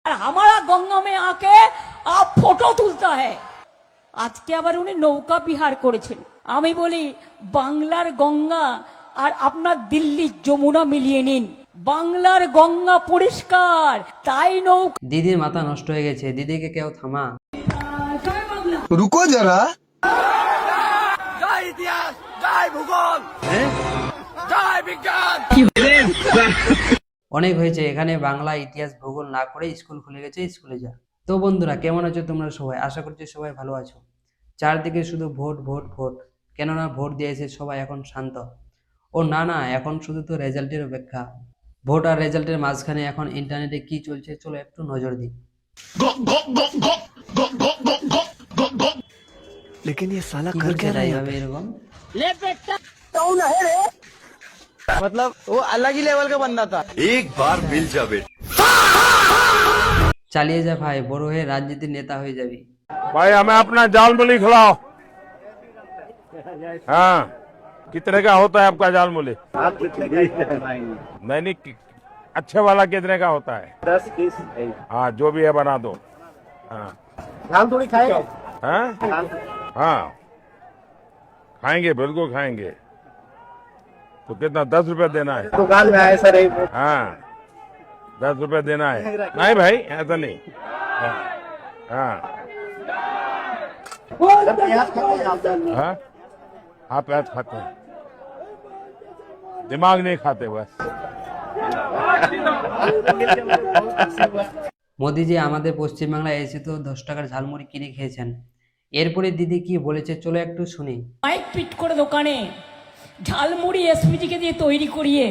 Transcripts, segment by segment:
আর हमारा गंगा में आके आप फोटो তুলতা है। আজকে আবার উনি নৌকা বিহার করেছেন। আমি বলি বাংলার গঙ্গা আর আপনার দিল্লির যমুনা মিলিয়ে নিন, বাংলার গঙ্গা পরিষ্কার, তাই নৌকা। দিদির মাথা নষ্ট হয়ে গেছে, দিদিকে কেউ থামা। रुको जरा। জয় ইতিহাস, জয় ভূগোল, জয় বিজ্ঞান। অনেক হয়েছে, এখানে বাংলা ইতিহাস ভূগোল না করে স্কুল খুলে গেছে, স্কুলে যা। তো বন্ধুরা, কেমন আছো তোমরা সবাই? আশা করছি সবাই ভালো আছো। চারদিকে শুধু ভোট ভোট ভোট, কেননা ভোট দিয়েছে সবাই এখন শান্ত। ও না না, এখন শুধু তো রেজাল্টের অপেক্ষা। ভোট আর রেজাল্টের মাঝখানে এখন ইন্টারনেটে কি চলছে চলো একটু নজর দিই। लेकिन ये साला কি कर বলছে क्या रहा है? এইভাবে এরকম? मतलब वो अलग ही लेवल का बंदा था। एक बार मिल जावे। চালিয়ে যা ভাই, বড় হয়ে রাজনীতির নেতা হয়ে যাবি। भाई हमें अपना जाल मूली खिलाओ। हाँ, कितने का होता है आपका जाल मूली? नहीं नहीं, अच्छे वाला कितने का होता है? 10 पीस। हाँ, जो भी है बना दो। हाँ दाल थोड़ी खाएगा। हाँ हाँ, खाएंगे, बिल्कुल खाएंगे। तो कितना, 10 रुपए देना है? दुकान में आए सर एक हाँ, 10 रुपए देना है। नहीं भाई, ऐसा नहीं। हाँ हाँ हाँ, आप प्याज खाते हैं, दिमाग नहीं खाते बस। মোদিজি আমাদের পশ্চিমবাংলায় এসে তো 10 টাকার ঝালমুড়ি কিনে খেয়েছেন, এরপরে দিদি কি বলেছে চলো একটু শুনি। মাইক পিট করে দোকানে ঝালমুড়ি এসপিজিকে দিয়ে তৈরি করিয়ে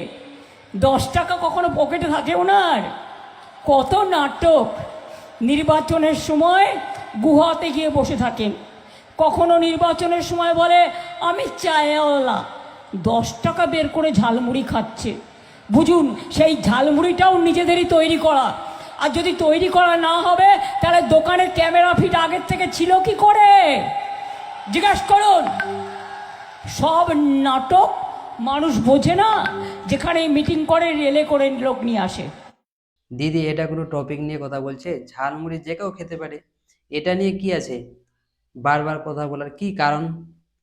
10 টাকা কখনো পকেটে থাকে ওনার? কত নাটক! নির্বাচনের সময় গুহাতে গিয়ে বসে থাকেন, কখনো নির্বাচনের সময় বলে আমি চায়ওয়ালা, 10 টাকা বের করে ঝালমুড়ি খাচ্ছে। বুঝুন, সেই ঝালমুড়িটাও নিজেদেরই তৈরি করা। আর যদি তৈরি করা না হবে তাহলে দোকানের ক্যামেরা ফিট আগের থেকে ছিল কি করে জিজ্ঞাসা করুন। সব নাটক, মানুষ বোঝে না। যেখানে মিটিং করে রেলে করে লোক নিয়ে আসে। দিদি এটা কোনো টপিক নিয়ে কথা বলছে? ঝালমুড়ি যে কেউ খেতে পারে, এটা নিয়ে কি আছে বারবার কথা বলার কি কারণ?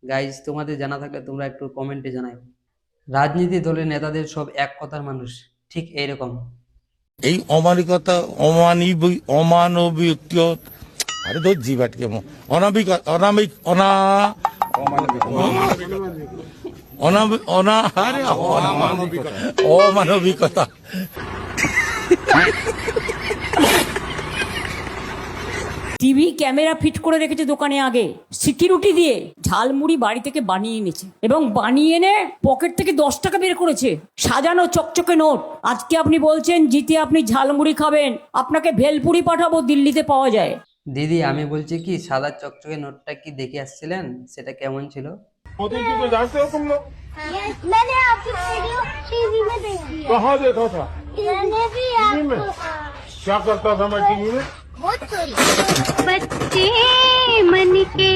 গাইজ, তোমাদের জানা থাকলে তোমরা একটু কমেন্টে জানাও। রাজনীতি দলের নেতাদের সব এক কথার মানুষ, ঠিক এইরকম। এই অমানবিকতা, অমানবিক, আরে তো জিবাটকে অনাবিক, অনামিক, অমানবিকতা। টিভি ক্যামেরা ফিট করে রেখেছে দোকানে, আগে সিকিউরিটি দিয়ে ঝালমুড়ি বাড়ি থেকে বানিয়ে এনেছে এবং বানিয়ে এনে পকেট থেকে 10 টাকা বের করেছে, সাজানো চকচকে নোট। আজকে আপনি বলছেন জিতে আপনি ঝালমুড়ি খাবেন, আপনাকে ভেলপুরি পাঠাবো, দিল্লিতে পাওয়া যায়। দিদি আমি বলছি কি, সাদা চকচকে নোটটা কি দেখে আসছিলেন? সেটা কেমন ছিল? मोदी जी को जानते हो तुम लोग? मैंने आपकी वीडियो टीवी में देखी है। कहाँ देखा था? मैंने भी टीवी में? आपको क्या करता था मैं टीवी में? बहुत चोरी। बच्चे मन के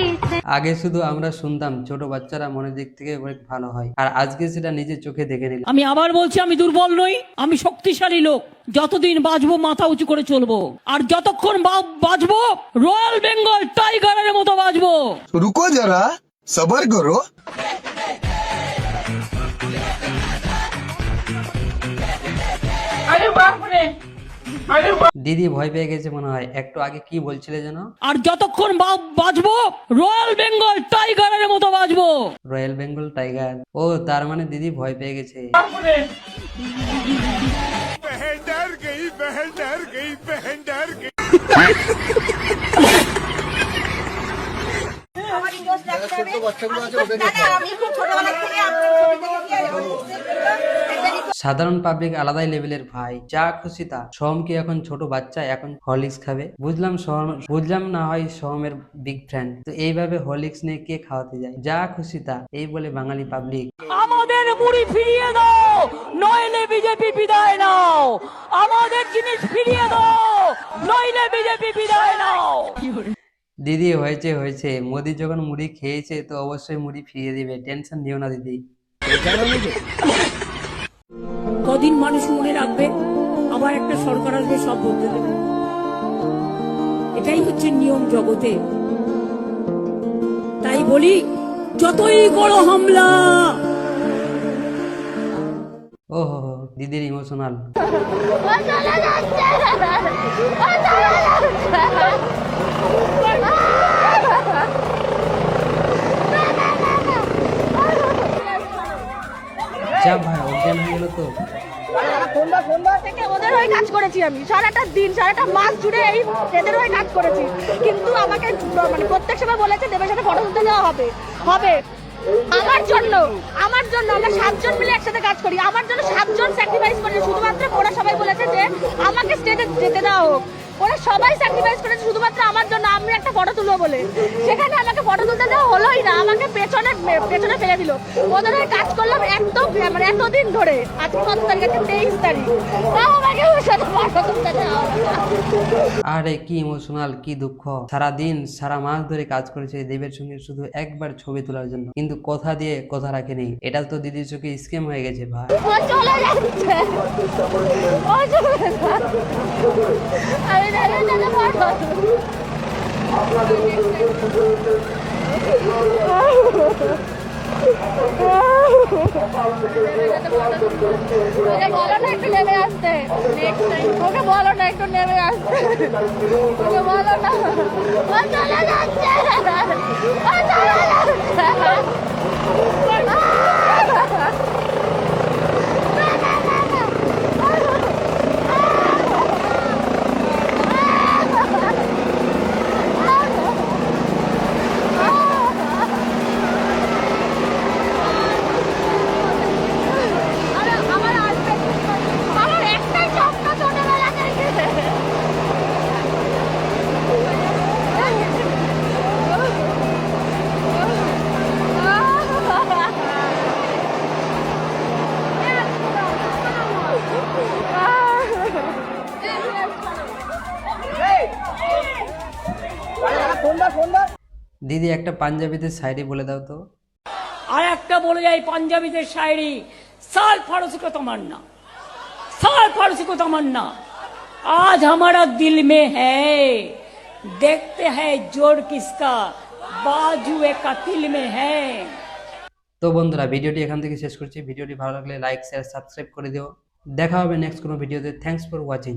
আগে শুধু আমরা শুনতাম ছোট বাচ্চারা মনের দিক থেকে অনেক ভালো হয়, আর আজকে সেটা নিজের চোখে দেখে নিলাম। আমি আবার বলছি, আমি দুর্বল নই, আমি শক্তিশালী লোক। যতদিন বাঁচবো মাথা উঁচু করে চলবো, আর যতক্ষণ বাঁচবো রয়্যাল বেঙ্গল টাইগারের মতো বাঁচবো। रुको जरा, सबर करो। দিদি ভয় পেয়ে গেছে মনে হয়, একটু আগে কি বলছিলে যেন? আর যতক্ষণ বাঁচবো রয়্যাল বেঙ্গল টাইগারের মতো বাঁচবো। রয়্যাল বেঙ্গল টাইগার, ও তার মানে দিদি ভয় পেয়ে গেছে। बहन डर गई, बहन डर गई, बहन डर गई। সাধারণ পাবলিক আলাদাই লেভেলের ভাই, যা খুশি তা। সোহম কি এখন ছোট বাচ্চা, এখন হরলিক্স খাবে? বুঝলাম না হয় সোহমের বিগ ফ্রেন্ড, তো এইভাবে হরলিক্স নিয়ে কে খাওয়াতে যায়? যা খুশি তা, এই বলে বাঙালি পাবলিক। আমাদের মুড়ি ফিরিয়ে দাও, নইলে বিজেপি বিদায় নাও। আমাদের জিনিস ফিরিয়ে দাও, নইলে বিজেপি বিদায় নাও। দিদি হয়েছে, মোদি যখন মুড়ি খেয়েছে তো অবশ্যই মুড়ি ফিরিয়ে দিবে, টেনশন নিও না দিদি। কদিন মানুষ মনে রাখবে, আবার একটা সরকার আসবে, সব বদলে দেবে। এটাই হচ্ছে নিয়ম জগতে। তাই বলি, যতই বড় হামলা, ও হো হো, দিদির ইমোশনাল। ও চলে যাচ্ছে ও চলে যা ভাই, অজ্ঞান হয়ে গেল তো। থেকে ওদের হয়ে কাজ করেছি আমি, সারাটা দিন সারাটা মাস জুড়ে এই এদের হয়ে কাজ করেছি, কিন্তু আমাকে মানে প্রত্যেক সময় বলেছে দেবের সাথে ফটো তুলতে দেওয়া হবে হবে আমার জন্য আমরা 7 জন মিলে একসাথে কাজ করি, আমার জন্য 7 জন স্যাক্রিফাইস করেছে, শুধুমাত্র ওরা সবাই বলেছে যে আমাকে স্টেজে যেতে দেওয়া হোক। ওরা সবাই স্যাক্রিফাইস করেছে শুধুমাত্র আমার জন্য, আমি একটা ফটো তুলবো বলে। সেখানে আমাকে ফটো তুলতে দেওয়া হলোই না, আমাকে পেছনে ফেলে দিল। ওদের হয়ে কাজ করলাম এতদিন ধরে, আজকে কত তারিখ আছে? 23 তারিখ, তাও আমাকে ওর সাথে ফটো তুলতে দেওয়া হলো না। আরে কি ইমোশনাল, কি দুঃখ। সারা দিন সারা মাস ধরে কাজ করেছে দেবের সঙ্গে শুধু একবার ছবি তোলার জন্য, কিন্তু কথা দিয়ে কথা রাখেনি। এটা তো দিদির চোখে স্ক্যাম হয়ে গেছে ভাই। ও চলে যাচ্ছে ও চলে যাচ্ছে আমি দেবের সাথে ফটো ওকে বলো না একটু নেমে আসতে, ওকে বলো না একটু নেমে আসতে, ওকে বলো না। ও চলে যাচ্ছে ও চলে যাচ্ছে আমার একটাই স্বপ্ন ছোটবেলা থেকে। দিদি একটা পাঞ্জাবিতে শায়রি বলে দাও তো। আর একটা বলে যায় পাঞ্জাবিদের শায়রি, साल फारसी को तमन्ना, साल फारसी को तमन्ना, आज हमारा दिल में है, देखते हैं जोड़ किसका, बाजू का दिल में है। তো বন্ধুরা, ভিডিওটি এখান থেকে শেষ করছি। ভিডিওটি ভালো লাগলে লাইক শেয়ার সাবস্ক্রাইব করে দিও। দেখা হবে নেক্সট কোনো ভিডিওতে। Thanks for watching.